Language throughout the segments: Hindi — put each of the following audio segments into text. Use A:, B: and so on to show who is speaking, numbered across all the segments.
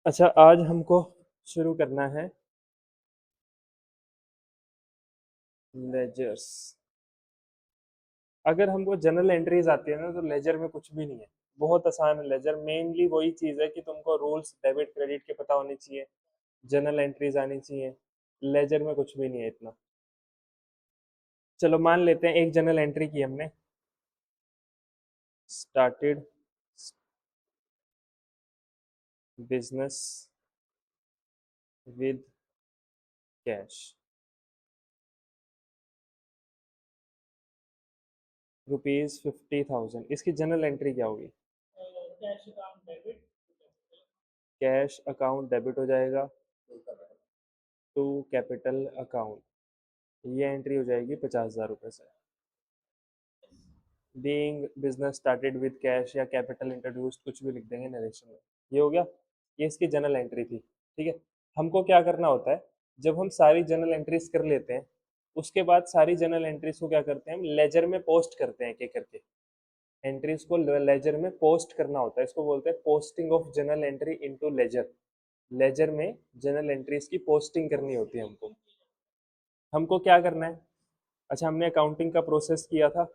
A: अच्छा, आज हमको शुरू करना है लेजर्स। अगर हमको जनरल एंट्रीज आती है ना तो लेजर में कुछ भी नहीं है। बहुत आसान है। लेजर मेनली वही चीज है कि तुमको रूल्स डेबिट क्रेडिट के पता होने चाहिए, जनरल एंट्रीज आनी चाहिए। लेजर में कुछ भी नहीं है इतना। चलो मान लेते हैं एक जनरल एंट्री की हमने। Started business with cash ₹50,000। इसकी जनरल एंट्री क्या होगी? कैश अकाउंट डेबिट हो जाएगा टू कैपिटल अकाउंट। ये एंट्री हो जाएगी 50,000 रुपये से। Being business started with cash या कैपिटल इंट्रोड्यूस्ड, कुछ भी लिख देंगे नरेशन में। ये हो गया। ये इसकी जनरल एंट्री थी। ठीक है। हमको क्या करना होता है, जब हम सारी जनरल एंट्रीज कर लेते हैं उसके बाद सारी जनरल एंट्रीज को क्या करते हैं, हम लेजर में पोस्ट करते हैं एक एक करके। एंट्रीज को लेजर में पोस्ट करना होता है, इसको बोलते हैं posting of journal entry into ledger. Ledger में जनरल एंट्रीज की पोस्टिंग करनी होती है हमको। हमको क्या करना है? अच्छा, हमने अकाउंटिंग का प्रोसेस किया था।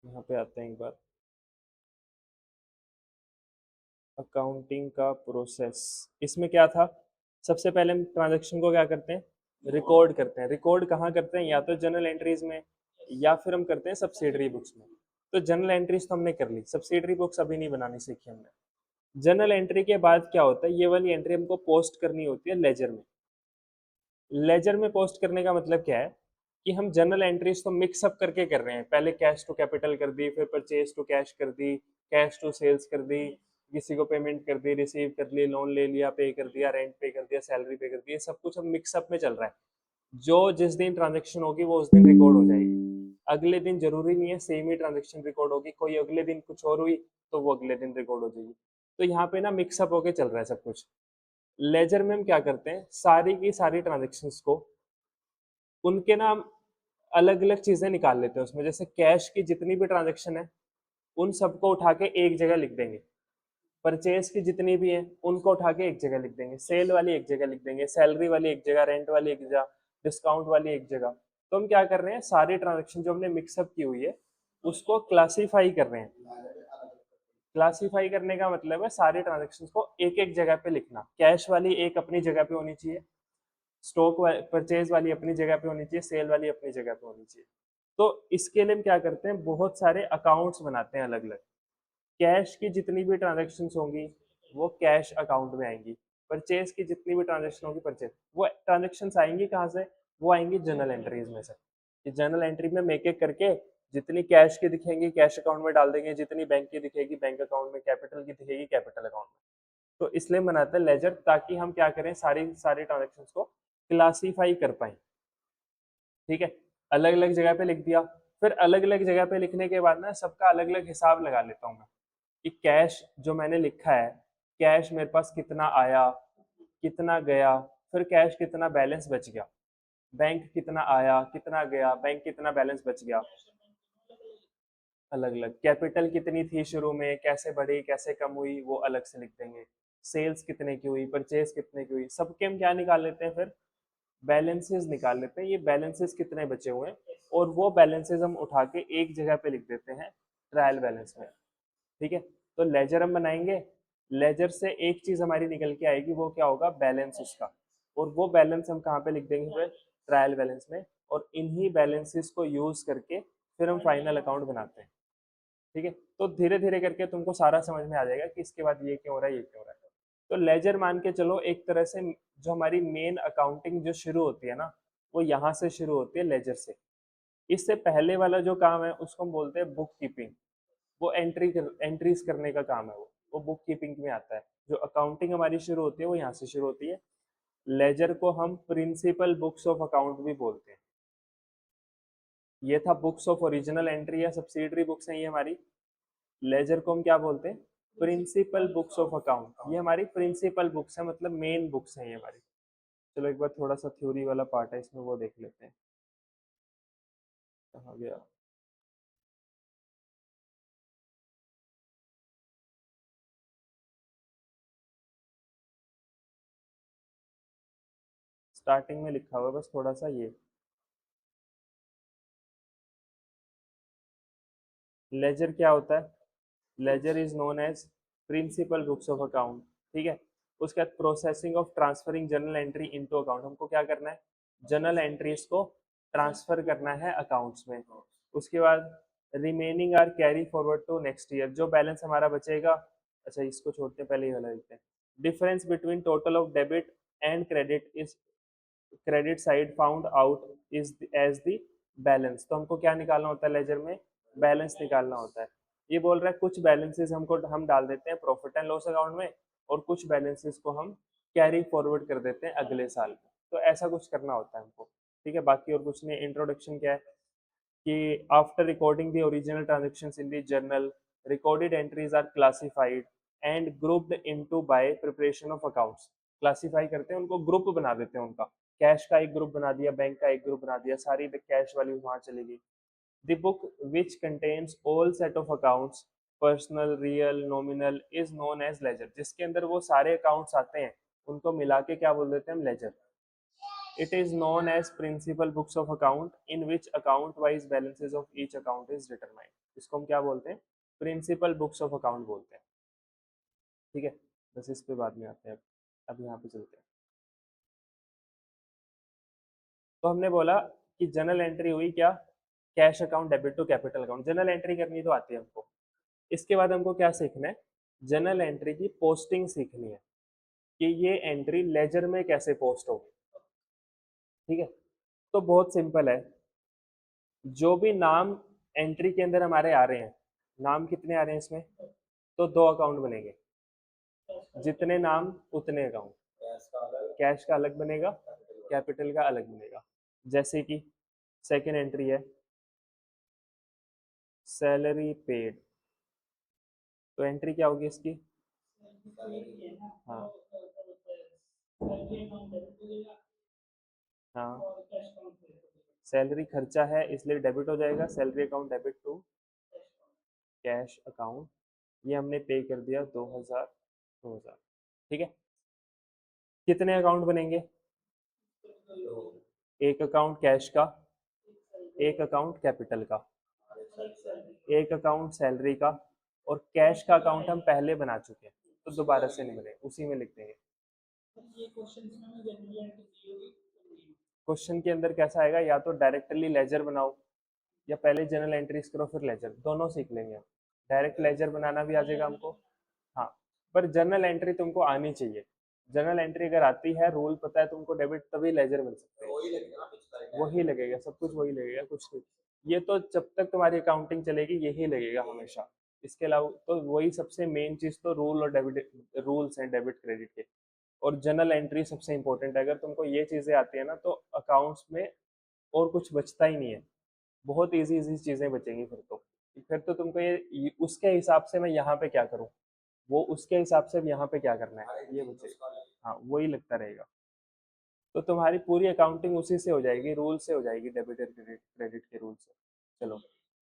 A: यहाँ पे आते हैं एक बार। अकाउंटिंग का प्रोसेस, इसमें क्या था? सबसे पहले हम ट्रांजैक्शन को क्या करते हैं, रिकॉर्ड करते हैं। रिकॉर्ड कहाँ करते हैं? या तो जनरल एंट्रीज में या फिर हम करते हैं सब्सिडरी बुक्स में। तो जनरल एंट्रीज तो हमने कर ली, सब्सिडरी बुक्स अभी नहीं बनानी सीखी हमने। जनरल एंट्री के बाद क्या होता है, ये वाली एंट्री हमको पोस्ट करनी होती है लेजर में। लेजर में पोस्ट करने का मतलब क्या है कि हम जनरल एंट्रीज तो मिक्सअप करके कर रहे हैं। पहले कैश टू कैपिटल कर दी, फिर परचेज टू कैश कर दी, कैश टू सेल्स कर दी, किसी को पेमेंट कर दी, रिसीव कर ली, लोन ले लिया, पे कर दिया, रेंट पे कर दिया, सैलरी पे कर दी। ये सब कुछ हम मिक्सअप में चल रहा है। जो जिस दिन ट्रांजेक्शन होगी वो उस दिन रिकॉर्ड हो जाएगी। अगले दिन जरूरी नहीं है सेम ही ट्रांजेक्शन रिकॉर्ड होगी, कोई अगले दिन कुछ और हुई तो वो अगले दिन रिकॉर्ड हो जाएगी। तो यहाँ पे ना मिक्सअप होके चल रहा है सब कुछ। लेजर में हम क्या करते हैं, सारी की सारी ट्रांजेक्शन्स को उनके नाम अलग अलग चीजें निकाल लेते हैं उसमें। जैसे कैश की जितनी भी ट्रांजेक्शन है उन सबको उठा के एक जगह लिख देंगे। परचेज की जितनी भी है उनको उठा के एक जगह लिख देंगे, सेल वाली एक जगह लिख देंगे, सैलरी वाली एक जगह, रेंट वाली एक जगह, डिस्काउंट वाली एक जगह। तो हम क्या कर रहे हैं, सारी ट्रांजेक्शन जो हमने मिक्सअप की हुई है उसको क्लासीफाई कर रहे हैं। क्लासीफाई करने का मतलब है सारी ट्रांजेक्शन को एक एक जगह पे लिखना। कैश वाली एक अपनी जगह पे होनी चाहिए, स्टॉक परचेज वाली अपनी जगह पे होनी चाहिए, सेल वाली अपनी जगह पे होनी चाहिए। तो इसके लिए हम क्या करते हैं, बहुत सारे अकाउंट्स बनाते हैं अलग अलग। कैश की जितनी भी ट्रांजेक्शन होंगी वो कैश अकाउंट में आएंगी। परचेज की जितनी भी ट्रांजेक्शन होगी परचेज, वो ट्रांजेक्शन आएंगी कहाँ से? वो आएंगी जनरल एंट्रीज में से। कि जनरल एंट्री में हम एक एक करके जितनी कैश की दिखेंगी कैश अकाउंट में डाल देंगे, जितनी बैंक की दिखेगी बैंक अकाउंट में, कैपिटल की दिखेगी कैपिटल अकाउंट में। तो इसलिए बनाते हैं लेजर, ताकि हम क्या करें, सारी सारी ट्रांजेक्शन को क्लासीफाई कर पाए। ठीक है। अलग अलग जगह पे लिख दिया। फिर अलग अलग जगह पे लिखने के बाद ना सबका अलग अलग हिसाब लगा लेता हूँ मैं कि कैश जो मैंने लिखा है, कैश मेरे पास कितना आया, कितना गया, फिर कैश कितना बैलेंस बच गया, बैंक कितना आया कितना गया, बैंक कितना बैलेंस बच गया। अलग अलग कैपिटल कितनी थी शुरू में, कैसे बढ़ी कैसे कम हुई, वो अलग से लिख देंगे। सेल्स कितने की हुई, परचेज कितने की हुई, सबके हम क्या निकाल लेते हैं फिर, बैलेंसेस निकाल लेते हैं। ये बैलेंसेस कितने बचे हुए हैं और वो बैलेंसेस हम उठा के एक जगह पे लिख देते हैं ट्रायल बैलेंस में। ठीक है। तो लेजर हम बनाएंगे, लेजर से एक चीज हमारी निकल के आएगी, वो क्या होगा, बैलेंस उसका। और वो बैलेंस हम कहाँ पे लिख देंगे फिर, ट्रायल बैलेंस में। और इन्हीं बैलेंसेस को यूज करके फिर हम फाइनल अकाउंट बनाते हैं। ठीक है। तो धीरे धीरे करके तुमको सारा समझ में आ जाएगा कि इसके बाद ये क्यों हो रहा है, ये क्यों हो रहा है। तो लेजर मान के चलो एक तरह से जो हमारी मेन अकाउंटिंग जो शुरू होती है ना, वो यहाँ से शुरू होती है लेजर से। इससे पहले वाला जो काम है उसको हम बोलते हैं बुक कीपिंग। वो एंट्रीज करने का काम है, वो बुक कीपिंग में आता है। जो अकाउंटिंग हमारी शुरू होती है वो यहाँ से शुरू होती है। लेजर को हम प्रिंसिपल बुक्स ऑफ अकाउंट भी बोलते हैं। ये था बुक्स ऑफ ओरिजिनल एंट्री या सब्सिडरी बुक्स हैं ये हमारी। लेजर को हम क्या बोलते हैं, प्रिंसिपल बुक्स ऑफ अकाउंट। ये हमारी प्रिंसिपल बुक्स है, मतलब मेन बुक्स हैं ये हमारी। चलो एक बार थोड़ा सा थ्योरी वाला पार्ट है इसमें, वो देख लेते हैं। कहाँ गया? स्टार्टिंग में लिखा हुआ है बस थोड़ा सा ये। लेजर क्या होता है? Ledger is known as principal books of account. ठीक है। उसके बाद processing of transferring journal entry into account, हमको क्या करना है? जर्नल एंट्रीज को ट्रांसफर करना है अकाउंट्स में। उसके बाद remaining are carry forward to next year, जो बैलेंस हमारा बचेगा। अच्छा इसको छोड़ते हैं, पहले ये वाला लिखते हैं। Difference between total of debit and credit is credit side found out is as the balance. तो हमको क्या निकालना होता है लेजर में? बैलेंस निकालना होता है। ये बोल रहा है कुछ बैलेंसेस हमको हम डाल देते हैं प्रॉफिट एंड लॉस अकाउंट में, और कुछ बैलेंसेस को हम कैरी फॉरवर्ड कर देते हैं अगले साल में। तो ऐसा कुछ करना होता है हमको। ठीक है, बाकी और कुछ नहीं। इंट्रोडक्शन क्या है कि after recording the original transactions in the journal, recorded entries are classified and grouped into by preparation of accounts. Classify करते हैं उनको, ग्रुप बना देते हैं उनका। कैश का एक ग्रुप बना दिया, बैंक का एक ग्रुप बना दिया, सारी कैश वैल्यूज वहां चलेगी। The book which contains all set of accounts personal real nominal is known as ledger. जिसके अंदर वो सारे अकाउंट्स आते हैं उनको मिला के क्या बोल देते हैं हम? Laser. It is known as principal books of account in which account wise balances of each account is determined। इसको हम क्या बोलते हैं? प्रिंसिपल बुक्स ऑफ अकाउंट बोलते हैं। ठीक है, बस इस पे बाद में आते हैं। अब यहाँ पे चलते हैं। तो हमने बोला कि जर्नल एंट्री हुई क्या? Cash account debit to capital account. Journal entry करनी तो आती है हमको। इसके बाद हमको क्या सीखना है? जर्नल एंट्री की पोस्टिंग सीखनी है कि ये एंट्री लेजर में कैसे पोस्ट होगी। ठीक है, तो बहुत सिंपल है। जो भी नाम एंट्री के अंदर हमारे आ रहे हैं, नाम कितने आ रहे हैं इसमें? तो दो अकाउंट बनेंगे। जितने नाम उतने अकाउंट। कैश का अलग बनेगा, कैपिटल का अलग बनेगा। जैसे कि सेकंड एंट्री है सैलरी पेड, तो एंट्री क्या होगी इसकी? हाँ हाँ, सैलरी खर्चा है इसलिए डेबिट हो जाएगा, salary account debit to cash account. ये हमने पे कर दिया 2000 2000। ठीक है, कितने अकाउंट बनेंगे? एक अकाउंट कैश का, एक अकाउंट कैपिटल का, एक अकाउंट सैलरी का, और कैश का अकाउंट हम पहले बना चुके हैं तो दोबारा से नहीं बने, उसी में लिख देंगे। क्वेश्चन के अंदर कैसा आएगा? या तो डायरेक्टली लेजर बनाओ या पहले जनरल एंट्रीज करो फिर लेजर, दोनों सीख लेंगे हम। डायरेक्ट लेजर बनाना भी आ जाएगा हमको। हाँ, पर जर्नल एंट्री तुमको आनी चाहिए। जर्नल एंट्री अगर आती है, रूल पता है तुमको, डेबिट तभी लेजर बन सकते हैं। वही लगेगा, सब कुछ वही लगेगा, कुछ नहीं। ये तो जब तक तुम्हारी अकाउंटिंग चलेगी यही लगेगा हमेशा। इसके अलावा तो वही सबसे मेन चीज तो रूल और डेबिट, रूल्स हैं डेबिट क्रेडिट के। और जर्नल एंट्री सबसे इंपॉर्टेंट है। अगर तुमको ये चीजें आती है ना तो अकाउंट्स में और कुछ बचता ही नहीं है। बहुत इजी इजी चीजें बचेंगी फिर तो तुमको ये उसके हिसाब से मैं यहाँ पे क्या करूँ, वो उसके हिसाब से अब यहाँ पे क्या करना है ये बचेगा। हाँ, वही लगता रहेगा। तो तुम्हारी पूरी अकाउंटिंग उसी से हो जाएगी, रूल से हो जाएगी, डेबिट और क्रेडिट क्रेडिट के रूल से। चलो,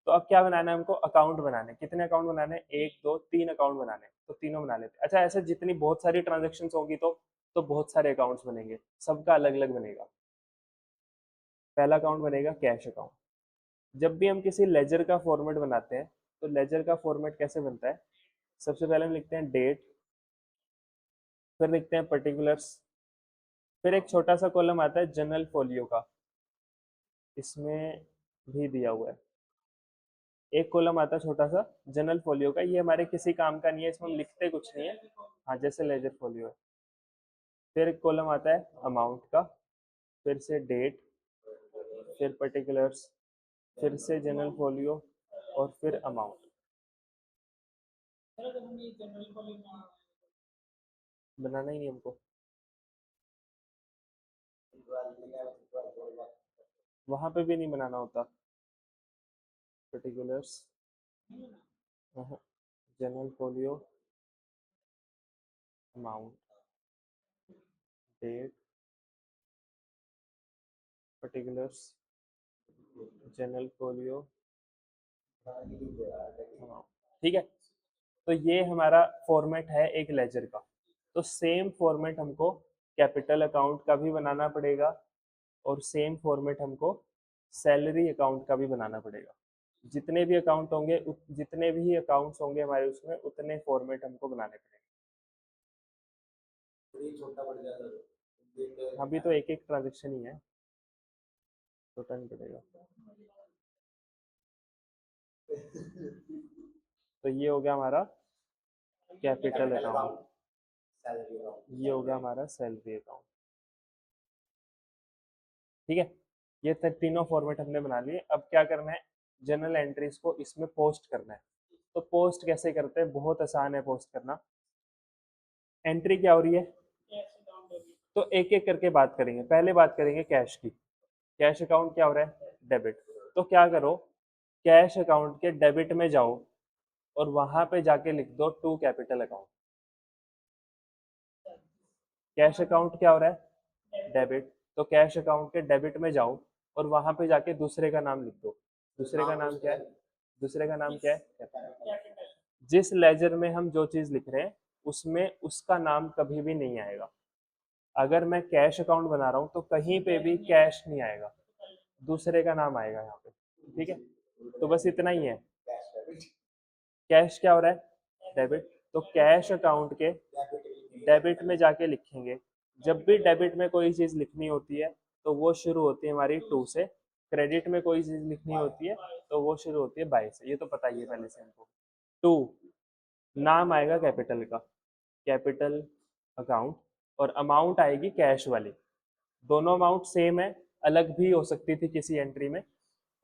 A: तो अब क्या बनाना है हमको? अकाउंट बनाने। कितने अकाउंट बनाने हैं? एक दो तीन अकाउंट बनाने हैं, तो तीनों बना लेते हैं। अच्छा, ऐसे जितनी बहुत सारी ट्रांजेक्शन होगी तो बहुत सारे अकाउंट्स बनेंगे, सबका अलग अलग बनेगा। पहला अकाउंट बनेगा कैश अकाउंट। जब भी हम किसी लेजर का फॉर्मेट बनाते हैं तो लेजर का फॉर्मेट कैसे बनता है? सबसे पहले हम लिखते हैं डेट, फिर लिखते हैं पर्टिकुलर्स, फिर एक छोटा सा कॉलम आता है जनरल फोलियो का, इसमें भी दिया हुआ है। एक कॉलम आता है छोटा सा जनरल फोलियो का, ये हमारे किसी काम का नहीं है, इसमें हम लिखते कुछ नहीं है। हाँ, जैसे लेजर फोलियो है। फिर एक कॉलम आता है अमाउंट का, फिर से डेट, फिर पर्टिकुलर्स, फिर से जनरल फोलियो, और फिर अमाउंट। बनाना ही नहीं हमको, वहां पे भी नहीं बनाना होता। Particulars, journal folio, amount, date, particulars, journal folio, amount. ठीक है, तो ये हमारा फॉर्मेट है एक लेजर का। तो सेम फॉर्मेट हमको कैपिटल अकाउंट का भी बनाना पड़ेगा और सेम फॉर्मेट हमको सैलरी अकाउंट का भी बनाना पड़ेगा। जितने भी अकाउंट होंगे जितने भी अकाउंट्स होंगे हमारे उसमें उतने फॉर्मेट हमको बनाने पड़ेंगे। अभी तो एक एक ट्रांजेक्शन ही है, छोटा नहीं पड़ेगा। तो ये हो गया हमारा कैपिटल अकाउंट, ये हो गया हमारा सैलरी अकाउंट। ठीक है, ये तीनों फॉर्मेट हमने बना लिए। अब क्या करना है, जर्नल एंट्रीज को इसमें पोस्ट करना है। तो पोस्ट कैसे करते हैं, बहुत आसान है पोस्ट करना। एंट्री क्या हो रही है, तो एक एक करके बात करेंगे। पहले बात करेंगे कैश की। कैश अकाउंट क्या हो रहा है, डेबिट। तो क्या करो, कैश अकाउंट के डेबिट में जाओ और वहां पे जाके लिख दो to capital account. Cash account क्या हो रहा है, डेबिट। तो कैश अकाउंट के डेबिट में जाओ और वहां पे जाके दूसरे का नाम लिख दो। दूसरे का नाम क्या है, दूसरे का नाम क्या है, जिस लेजर में हम जो चीज लिख रहे हैं उसमें उसका नाम कभी भी नहीं आएगा। अगर मैं कैश अकाउंट बना रहा हूँ तो कहीं पे भी कैश नहीं आएगा, दूसरे का नाम आएगा यहाँ पे। ठीक है, तो बस इतना ही है। कैश क्या हो रहा है, डेबिट। तो कैश अकाउंट के डेबिट में जाके लिखेंगे। जब भी डेबिट में कोई चीज लिखनी होती है तो वो शुरू होती है हमारी टू से, क्रेडिट में कोई चीज लिखनी होती है तो वो शुरू होती है बाय से। ये तो पता ही है पहले से हमको। टू नाम आएगा कैपिटल का, कैपिटल अकाउंट, और अमाउंट आएगी कैश वाली। दोनों अमाउंट सेम है, अलग भी हो सकती थी किसी एंट्री में,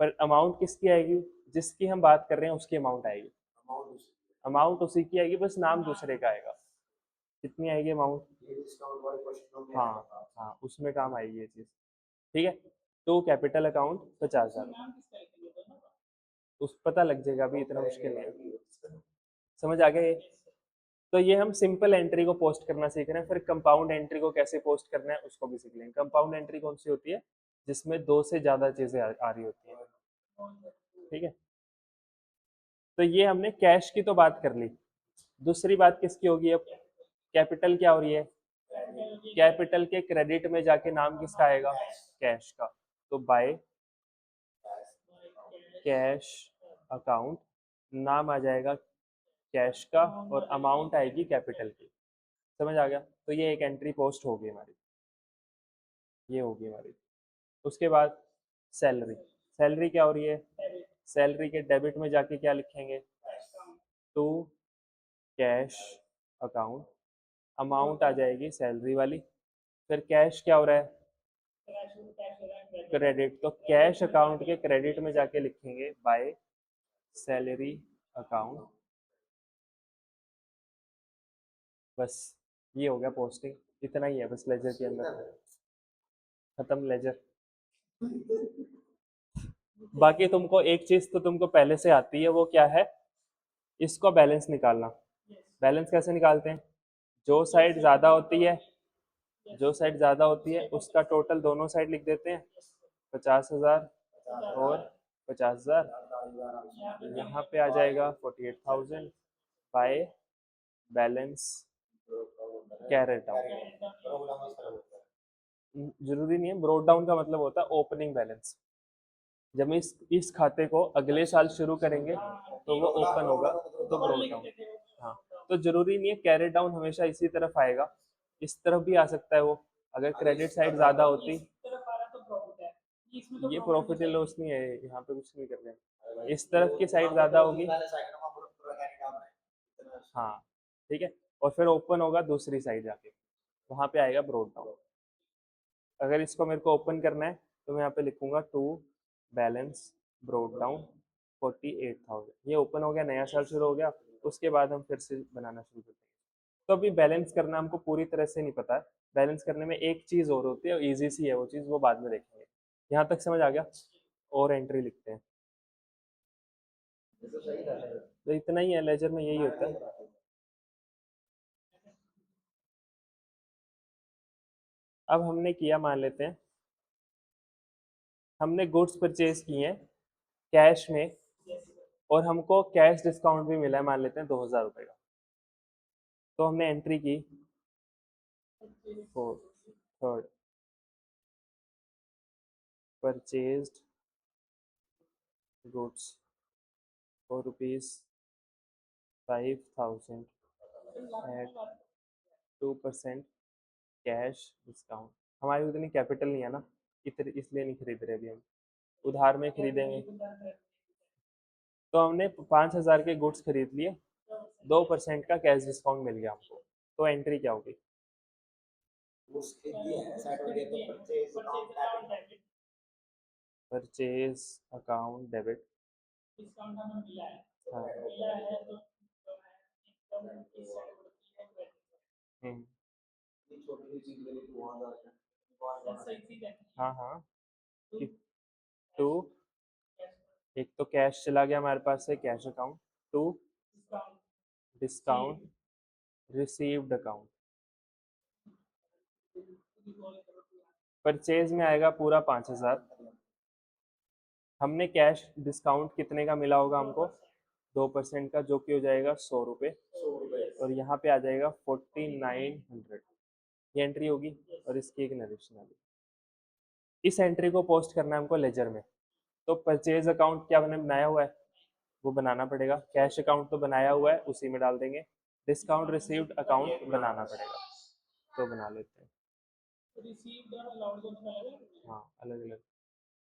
A: पर अमाउंट किसकी आएगी, जिसकी हम बात कर रहे हैं उसकी अमाउंट आएगी। अमाउंट उसी की आएगी, बस नाम दूसरे का आएगा। कितनी आएगी अमाउंट, हाँ हाँ उसमें काम आएगी ये चीज। ठीक है, तो कैपिटल अकाउंट 50,000, उस पता लग जाएगा, अभी इतना मुश्किल नहीं है। समझ आ गया ये। तो ये हम सिंपल एंट्री को पोस्ट करना सीख रहे हैं। फिर कंपाउंड एंट्री को कैसे पोस्ट करना है उसको भी सीख लेंगे। कंपाउंड एंट्री कौन सी होती है, जिसमें दो से ज्यादा चीजें आ रही होती है। ठीक है, तो ये हमने कैश की तो बात कर ली। दूसरी बात किसकी होगी अब, कैपिटल क्या हो रही है, कैपिटल के क्रेडिट में जाके नाम किसका आएगा, कैश का। तो बाय कैश अकाउंट, नाम आ जाएगा कैश का और अमाउंट आएगी कैपिटल की। समझ आ गया। तो ये एक एंट्री पोस्ट होगी हमारी, ये होगी हमारी। उसके बाद सैलरी, सैलरी क्या हो रही है, सैलरी के डेबिट में जाके क्या लिखेंगे, टू कैश अकाउंट, अमाउंट आ जाएगी सैलरी वाली। फिर कैश क्या हो रहा है, क्रेडिट। तो कैश अकाउंट के क्रेडिट में जाके लिखेंगे बाय सैलरी अकाउंट। बस ये हो गया पोस्टिंग, इतना ही है बस लेजर के अंदर, खत्म लेजर। बाकी तुमको एक चीज तो तुमको पहले से आती है, वो क्या है, इसको बैलेंस निकालना। बैलेंस कैसे निकालते हैं, जो साइड ज्यादा होती है, जो साइड ज्यादा होती है उसका टोटल दोनों साइड लिख देते हैं, 50,000 और 50,000। यहाँ पे आ जाएगा 48,000 बाय बैलेंस कैरेट डाउन। जरूरी नहीं है, ब्रोड डाउन का मतलब होता है ओपनिंग बैलेंस। जब हम इस खाते को अगले साल शुरू करेंगे तो वो ओपन होगा, तो ब्रोड डाउन। हाँ, तो जरूरी नहीं है कैरेट डाउन हमेशा इसी तरफ आएगा, इस तरफ भी आ सकता है वो। अगर क्रेडिट साइड ज्यादा होती, ये प्रॉफिट एंड लॉस नहीं है, यहाँ पे कुछ नहीं कर रहे हैं, इस तरफ की साइड ज्यादा होगी। हाँ ठीक है, और फिर ओपन होगा दूसरी साइड जाके, वहां पे आएगा ब्रोड डाउन। अगर इसको मेरे को ओपन करना है तो मैं यहाँ पे लिखूंगा टू बैलेंस ब्रोड डाउन 48,000। ये ओपन हो गया, नया साल शुरू हो गया। उसके बाद हम फिर से बनाना शुरू करते हैं। तो अभी बैलेंस करना हमको पूरी तरह से नहीं पता है, बैलेंस करने में एक चीज और होती है, इजी सी है वो चीज, वो बाद में देखेंगे। यहाँ तक समझ आ गया। और एंट्री लिखते हैं, तो इतना ही है, लेजर में यही होता है। अब हमने किया, मान लेते हैं हमने गुड्स परचेज किए हैं कैश में, और हमको कैश डिस्काउंट भी मिला है, मान लेते हैं 2,000 रुपये का। तो हमने एंट्री की third, purchased goods for ₹5,000 at 2% cash discount. हमारी उतनी कैपिटल नहीं है ना, इसलिए नहीं खरीद रहे अभी हम, उधार में खरीदेंगे। तो हमने 5,000 के गुड्स खरीद लिए, 2% का कैश डिस्काउंट मिल गया हमको, तो एंट्री क्या होगी? Purchase account debit. हाँ। हम्म। हाँ हाँ। टू, एक तो कैश चला गया हमारे पास से, cash account. To, discount received account. Purchase में आएगा पूरा 5,000, हमने कैश डिस्काउंट कितने का मिला होगा हमको? 2% का, जो कि हो जाएगा 100 रुपये, और यहाँ पे आ जाएगा 4900, ये एंट्री होगी। और इसकी एक नरेशन आएगी। इस एंट्री को पोस्ट करना है हमको लेजर में। तो परचेज अकाउंट क्या हमने बनाया हुआ है, वो बनाना पड़ेगा। कैश अकाउंट तो बनाया हुआ है, उसी में डाल देंगे। डिस्काउंट रिसीव्ड अकाउंट बनाना पड़ेगा, तो बना लेते हैं। हाँ, अलग अलग,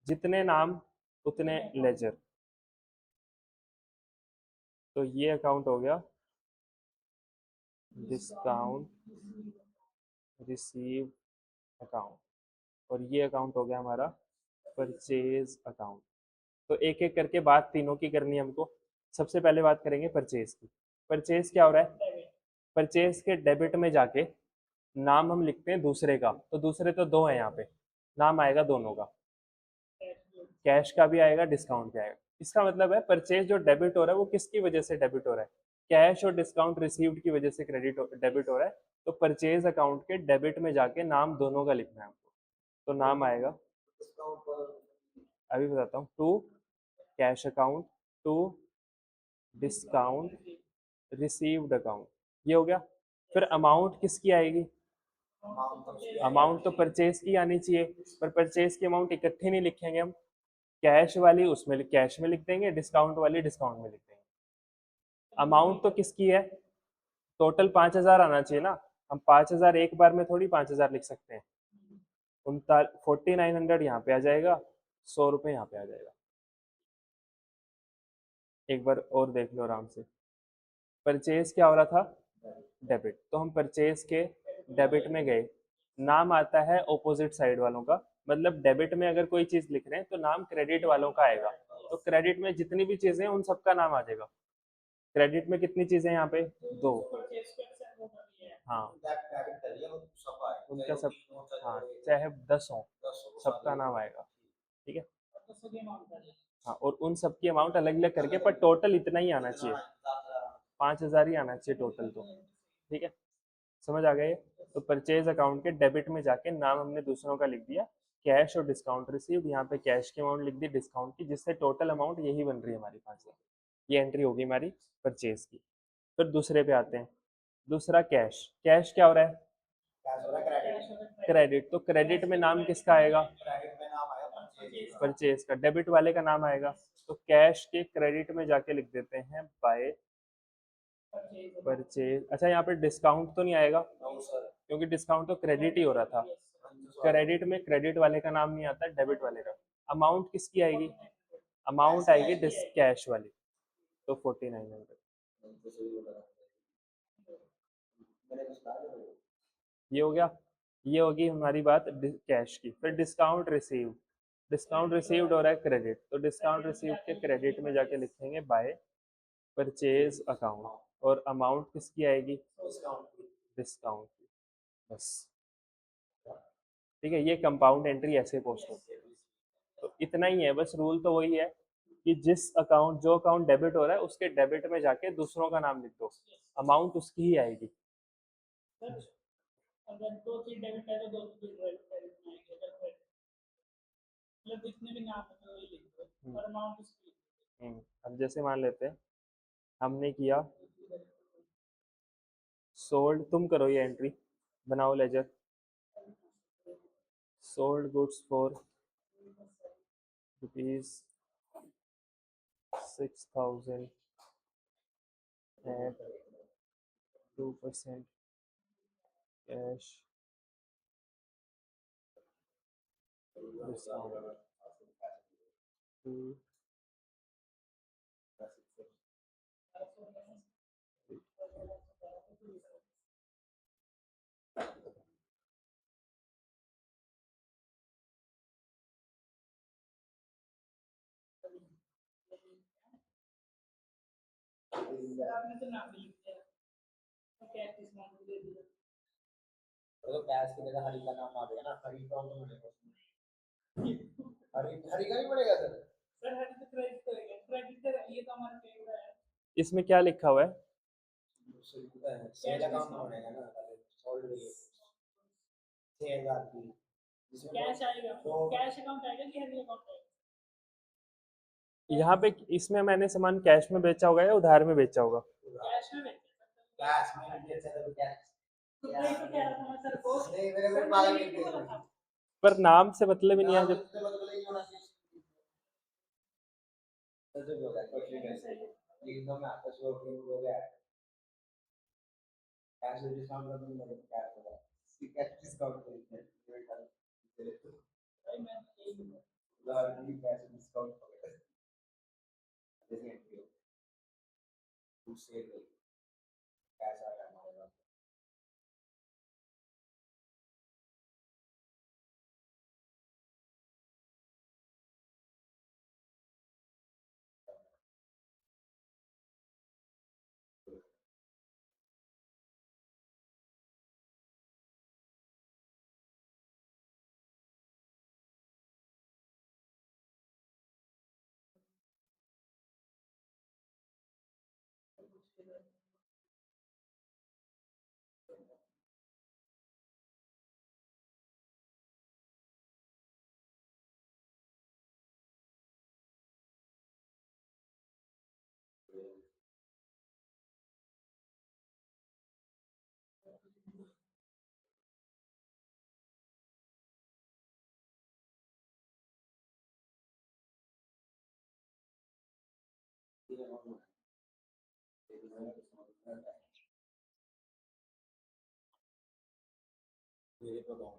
A: जितने नाम उतने लेजर। तो ये अकाउंट हो गया डिस्काउंट रिसीव अकाउंट, और ये अकाउंट हो गया हमारा परचेज अकाउंट। तो एक एक करके बात तीनों की करनी है हमको। सबसे पहले बात करेंगे परचेज की। परचेज क्या हो रहा है? परचेज के डेबिट में जाके नाम हम लिखते हैं दूसरे का, तो दूसरे तो दो है यहाँ पे, नाम आएगा दोनों का, कैश का भी आएगा, डिस्काउंट भी आएगा। इसका मतलब है परचेज जो डेबिट हो रहा है वो किसकी वजह से डेबिट हो रहा है? कैश और डिस्काउंट रिसीव्ड की वजह से डेबिट हो रहा है। तो परचेज अकाउंट के डेबिट में जाके नाम दोनों का लिखना है हमको। तो नाम आएगा, अभी बताता हूँ, to cash account, to discount received account, ये हो गया। फिर अमाउंट किसकी आएगी? अमाउंट तो परचेज की आनी चाहिए, पर परचेज की अमाउंट इकट्ठी नहीं लिखेंगे हम, कैश वाली उसमें कैश में लिख देंगे, डिस्काउंट वाली डिस्काउंट में लिख देंगे। अमाउंट तो किसकी है? टोटल 5,000 आना चाहिए ना, हम 5,000 एक बार में थोड़ी 5,000 लिख सकते हैं। 4900 यहाँ पे आ जाएगा, 100 रुपये यहाँ पे आ जाएगा। एक बार और देख लो आराम से। परचेज क्या हो रहा था? डेबिट, तो हम परचेज के डेबिट में गए, नाम आता है ऑपोजिट साइड वालों का, मतलब डेबिट में अगर कोई चीज लिख रहे हैं तो नाम क्रेडिट वालों का आएगा। तो क्रेडिट में जितनी भी चीजें हैं उन सबका नाम आ जाएगा। क्रेडिट में कितनी चीजें हैं यहाँ पे? दो। हाँ, उनका सब, हाँ चाहे 10 हो, सबका नाम आएगा। ठीक है। हाँ, और उन सबकी अमाउंट अलग अलग करके, पर टोटल इतना ही आना चाहिए, 5,000 ही आना चाहिए टोटल तो। ठीक है, समझ आ गए? तो परचेज अकाउंट के डेबिट में जाके नाम हमने दूसरों का लिख दिया, कैश और डिस्काउंट रिसीव, यहाँ पे कैश की अमाउंट लिख दी, डिस्काउंट की, जिससे टोटल अमाउंट यही बन रही है हमारी 5,000। ये एंट्री होगी हमारी परचेज की। फिर दूसरे पे आते हैं। दूसरा कैश, कैश क्या हो रहा है? क्रेडिट, तो क्रेडिट में नाम किसका आएगा? परचेज का। डेबिट वाले का नाम आएगा, तो कैश के क्रेडिट में जाके लिख देते हैं बाय परचेज। अच्छा, यहाँ पे डिस्काउंट तो नहीं आएगा, क्योंकि डिस्काउंट तो क्रेडिट ही हो रहा था। क्रेडिट में क्रेडिट वाले का नाम नहीं आता, डेबिट वाले का। अमाउंट किसकी आएगी? अमाउंट आएगी कैश वाली, तो 4900। ये हो गया। ये होगी हमारी बात कैश की। फिर डिस्काउंट रिसीव, डिस्काउंट रिसीव्ड हो रहा है क्रेडिट, तो डिस्काउंट रिसीव के क्रेडिट में जाके लिखेंगे बाय परचेज अकाउंट, और अमाउंट किसकी आएगी? डिस्काउंट की, बस। ठीक है, ये कंपाउंड एंट्री ऐसे पोस्ट होती है। तो इतना ही है बस, रूल तो वही है कि जिस अकाउंट, जो अकाउंट डेबिट हो रहा है उसके डेबिट में जाके दूसरों का नाम लिख दो, अमाउंट उसकी ही आएगी। अब जैसे मान लेते हैं हमने किया सोल्ड, तुम करो ये एंट्री, बनाओ laser. sold goods for rupees 6,000 at 2% cash discount to
B: तो कैश की जगह हरी का नाम आ गया ना, हरी कौन सा बनेगा उसमें? हरी हरी का नहीं बनेगा सर। सर हरी तो क्रेडिट करेंगे, क्रेडिट कर ये तो हमारा फेवरेट है।
A: इसमें क्या लिखा हुआ है?
B: सेल अकाउंट बनेगा ना, सोल्ड 6,000 की, जिसमें कैश आएगा, तो कैश अकाउंट आएगा कि हरी अकाउंट आएगा?
A: यहाँ पे इसमें मैंने सामान कैश में बेचा होगा या उधार में बेचा होगा?
B: कैश में बेचा, कैश में बेचा तो कैश नहीं तो क्या रखा है सर को? नहीं मेरे को पागल नहीं किया,
A: पर नाम से मतलब ही नहीं है जब
B: मतलब नहीं होना चाहिए। तो जो होगा कुछ भी नहीं सही, लेकिन तो मैं आपका शो हो गया है, कैश डिस्काउंट का भी मतलब क्या होगा, कैश डिस्काउंट खरीदते हैं भाई मैं यही कैश डिस्काउंट हो गया जैसे टू सेल कैश आ गया हमारे पास।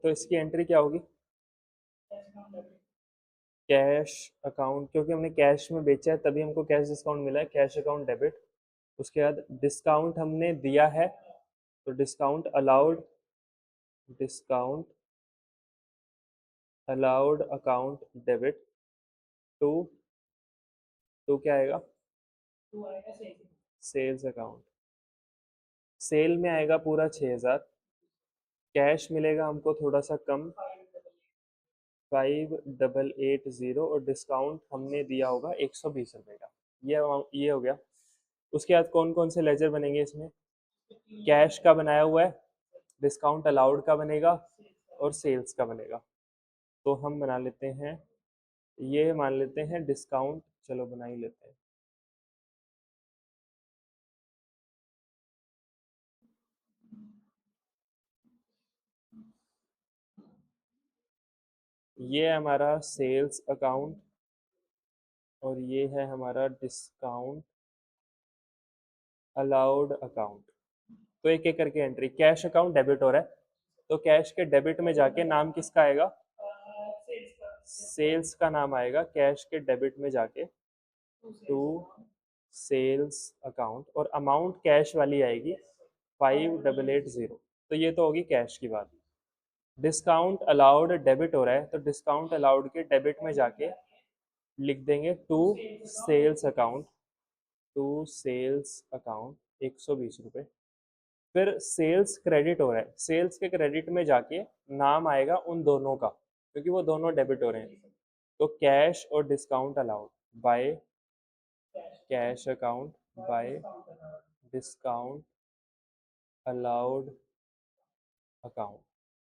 A: तो इसकी एंट्री क्या होगी? कैश अकाउंट, क्योंकि हमने कैश में बेचा है तभी हमको कैश डिस्काउंट मिला है, कैश अकाउंट डेबिट। उसके बाद डिस्काउंट हमने दिया है तो discount allowed, discount allowed account debit to, to क्या आएगा? Sales account. सेल में आएगा पूरा 6,000, कैश मिलेगा हमको थोड़ा सा कम 5,880, और डिस्काउंट हमने दिया होगा 120 रुपये का। ये हो गया। उसके बाद कौन कौन से लेजर बनेंगे इसमें? कैश का बनाया हुआ है, डिस्काउंट अलाउड का बनेगा और सेल्स का बनेगा। तो हम बना लेते हैं, ये मान लेते हैं डिस्काउंट, चलो बना ही लेते हैं। ये हमारा सेल्स अकाउंट और ये है हमारा डिस्काउंट अलाउड अकाउंट। तो एक एक करके एंट्री। कैश अकाउंट डेबिट हो रहा है तो कैश के डेबिट में जाके नाम किसका आएगा? सेल्स का नाम आएगा कैश के डेबिट में जाके, टू सेल्स अकाउंट, और अमाउंट कैश वाली आएगी 5,880। तो ये तो होगी कैश की बात। डिस्काउंट अलाउड डेबिट हो रहा है तो डिस्काउंट अलाउड के डेबिट में जाके लिख देंगे to sales account, to sales account 120 रुपये। फिर सेल्स क्रेडिट हो रहा है, सेल्स के क्रेडिट में जाके नाम आएगा उन दोनों का, क्योंकि वो दोनों डेबिट हो रहे हैं। तो कैश और discount allowed by cash account by discount allowed account.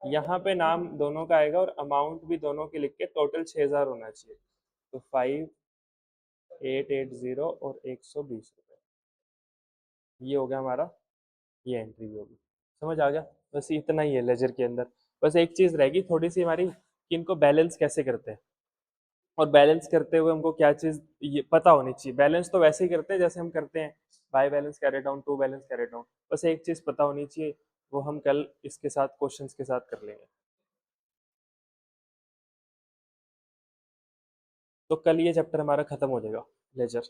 A: यहाँ पे नाम दोनों का आएगा और अमाउंट भी दोनों के लिख के टोटल 6,000 होना चाहिए। तो 5,880 और 120 रुपये, ये हो गया हमारा, ये एंट्री भी होगी। समझ आ गया? बस इतना ही है लेजर के अंदर। बस एक चीज़ रहेगी थोड़ी सी हमारी, कि इनको बैलेंस कैसे करते हैं, और बैलेंस करते हुए हमको क्या चीज़ ये पता होनी चाहिए। बैलेंस तो वैसे ही करते हैं जैसे हम करते हैं, by balance carry down, to balance carry down, बस एक चीज़ पता होनी चाहिए, वो हम कल इसके साथ क्वेश्चंस के साथ कर लेंगे। तो कल ये चैप्टर हमारा खत्म हो जाएगा, लेजर।